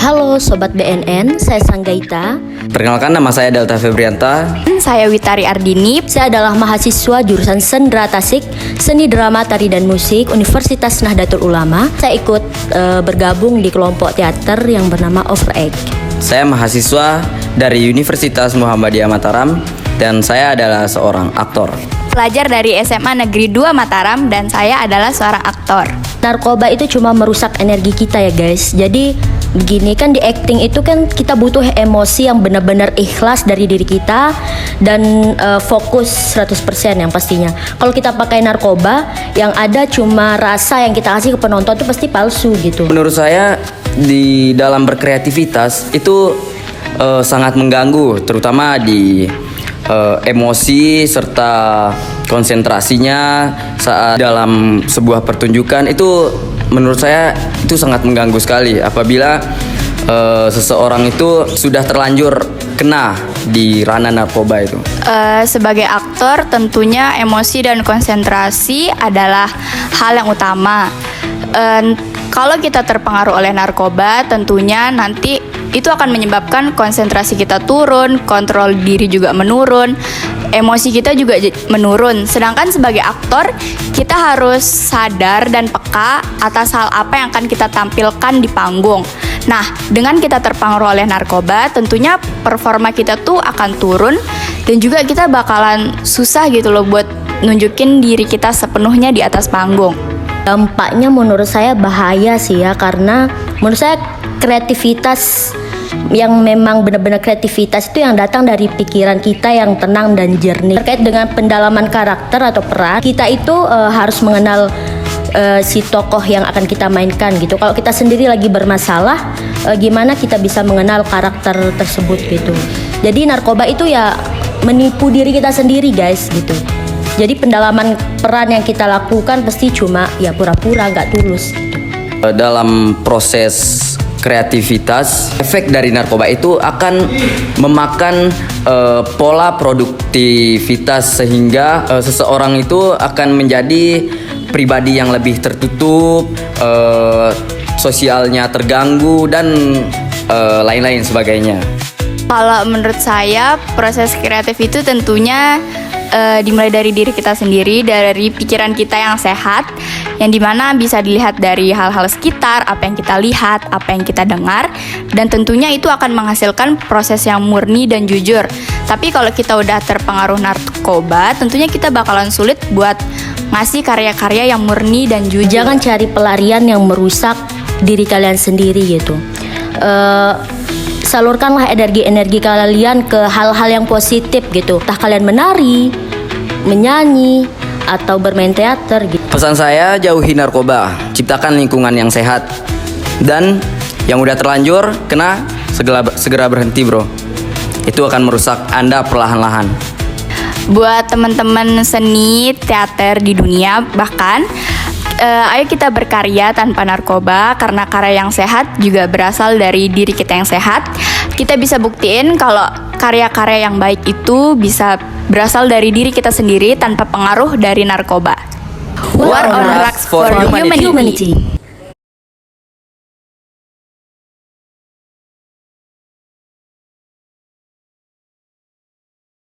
Halo Sobat BNN, saya Sanggaita. Perkenalkan, nama saya Delta Febrianta. Saya Witari Ardini. Saya adalah mahasiswa jurusan Sendra Tasik, Seni Drama Tari dan Musik, Universitas Nahdlatul Ulama. Saya ikut bergabung di kelompok teater yang bernama Overact. Saya mahasiswa dari Universitas Muhammadiyah Mataram dan saya adalah seorang aktor. Pelajar dari SMA Negeri 2 Mataram dan saya adalah seorang aktor. Narkoba itu cuma merusak energi kita ya guys. Jadi begini kan, di acting itu kan kita butuh emosi yang benar-benar ikhlas dari diri kita dan fokus 100% yang pastinya. Kalau kita pakai narkoba, yang ada cuma rasa yang kita kasih ke penonton itu pasti palsu gitu. Menurut saya di dalam berkreativitas itu sangat mengganggu, terutama di emosi serta konsentrasinya saat dalam sebuah pertunjukan. Itu menurut saya itu sangat mengganggu sekali apabila seseorang itu sudah terlanjur kena di ranah narkoba itu. Sebagai aktor tentunya emosi dan konsentrasi adalah hal yang utama. Kalau kita terpengaruh oleh narkoba, tentunya nanti itu akan menyebabkan konsentrasi kita turun, kontrol diri juga menurun, emosi kita juga menurun. Sedangkan sebagai aktor, kita harus sadar dan peka atas hal apa yang akan kita tampilkan di panggung. Nah, dengan kita terpengaruh oleh narkoba, tentunya performa kita tuh akan turun dan juga kita bakalan susah gitu loh buat nunjukin diri kita sepenuhnya di atas panggung. Dampaknya menurut saya bahaya sih ya, karena menurut saya kreativitas yang memang benar-benar kreativitas itu yang datang dari pikiran kita yang tenang dan jernih. Terkait dengan pendalaman karakter atau peran, kita itu harus mengenal si tokoh yang akan kita mainkan gitu. Kalau kita sendiri lagi bermasalah, gimana kita bisa mengenal karakter tersebut gitu. Jadi narkoba itu ya menipu diri kita sendiri guys gitu. Jadi pendalaman peran yang kita lakukan pasti cuma ya pura-pura, nggak tulus gitu. Dalam proses kreativitas, efek dari narkoba itu akan memakan pola produktivitas sehingga seseorang itu akan menjadi pribadi yang lebih tertutup, sosialnya terganggu dan lain-lain sebagainya. Kalau menurut saya, proses kreatif itu tentunya dimulai dari diri kita sendiri, dari pikiran kita yang sehat, yang dimana bisa dilihat dari hal-hal sekitar, apa yang kita lihat, apa yang kita dengar, dan tentunya itu akan menghasilkan proses yang murni dan jujur. Tapi kalau kita udah terpengaruh narkoba, tentunya kita bakalan sulit buat ngasih karya-karya yang murni dan jujur. Jangan cari pelarian yang merusak diri kalian sendiri gitu. Salurkanlah energi-energi kalian ke hal-hal yang positif gitu. Entah kalian menari, menyanyi, atau bermain teater gitu. Pesan saya, jauhi narkoba, ciptakan lingkungan yang sehat. Dan yang udah terlanjur kena, segera berhenti bro. Itu akan merusak Anda perlahan-lahan. Buat teman-teman seni teater di dunia, bahkan ayo kita berkarya tanpa narkoba, karena karya yang sehat juga berasal dari diri kita yang sehat. Kita bisa buktiin kalau karya-karya yang baik itu bisa berasal dari diri kita sendiri tanpa pengaruh dari narkoba. War on Drugs for Humanity.